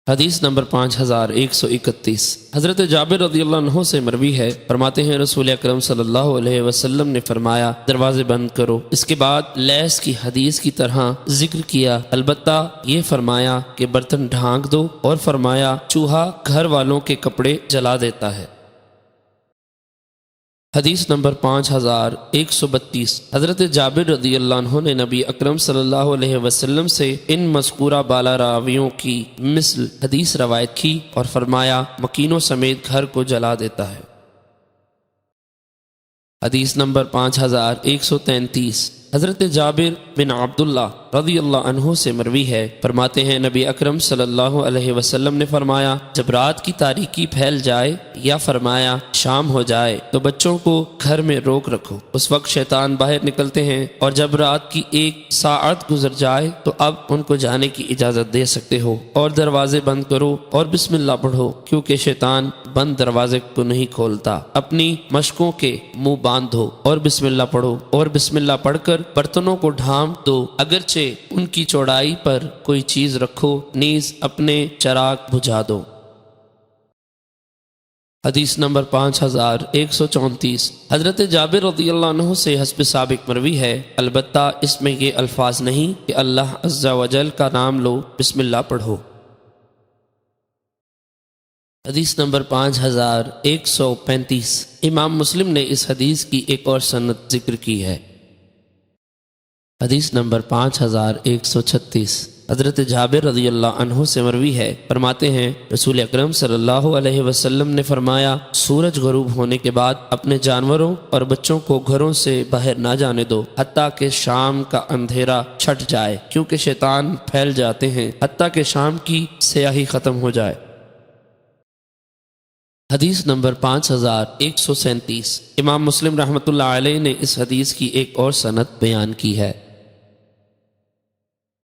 حدیث نمبر 5131 حضرت جابر رضی اللہ عنہ سے مروی ہے، فرماتے ہیں رسول اکرم صلی اللہ علیہ وسلم نے فرمایا دروازے بند کرو۔ اس کے بعد لیس کی حدیث کی طرح ذکر کیا، البتہ یہ فرمایا کہ برتن ڈھانک دو، اور فرمایا چوہا گھر والوں کے کپڑے جلا دیتا ہے۔ حدیث نمبر 5132 حضرت جابر رضی اللہ عنہ نے نبی اکرم صلی اللہ علیہ وسلم سے ان مذکورہ بالا راویوں کی مثل حدیث روایت کی اور فرمایا مکینوں سمیت گھر کو جلا دیتا ہے۔ حدیث نمبر 5133 حضرت جابر بن عبداللہ رضی اللہ عنہ سے مروی ہے، فرماتے ہیں نبی اکرم صلی اللہ علیہ وسلم نے فرمایا جب رات کی تاریکی پھیل جائے یا فرمایا شام ہو جائے تو بچوں کو گھر میں روک رکھو، اس وقت شیطان باہر نکلتے ہیں، اور جب رات کی 1 ساعت گزر جائے تو اب ان کو جانے کی اجازت دے سکتے ہو، اور دروازے بند کرو اور بسم اللہ پڑھو، کیونکہ شیطان بند دروازے کو نہیں کھولتا۔ اپنی مشکوں کے منہ باندھو اور بسم اللہ پڑھو، اور بسم اللہ پڑھ کر برتنوں کو ڈھانپ دو، اگرچہ ان کی چوڑائی پر کوئی چیز رکھو، نیز اپنے چراغ بجھا دو۔ حدیث نمبر 5134 حضرت جابر رضی اللہ عنہ سے حسب سابق مروی ہے، البتہ اس میں یہ الفاظ نہیں کہ اللہ عز و جل کا نام لو، بسم اللہ پڑھو۔ حدیث نمبر 5135 امام مسلم نے اس حدیث کی ایک اور سند ذکر کی ہے۔ حدیث نمبر 5136 حضرت جابر رضی اللہ عنہ سے مروی ہے، فرماتے ہیں رسول اکرم صلی اللہ علیہ وسلم نے فرمایا سورج غروب ہونے کے بعد اپنے جانوروں اور بچوں کو گھروں سے باہر نہ جانے دو حتیٰ کہ شام کا اندھیرا چھٹ جائے، کیونکہ شیطان پھیل جاتے ہیں حتیٰ کہ شام کی سیاہی ختم ہو جائے۔ حدیث نمبر 5137 امام مسلم رحمۃ اللہ علیہ نے اس حدیث کی ایک اور سند بیان کی ہے۔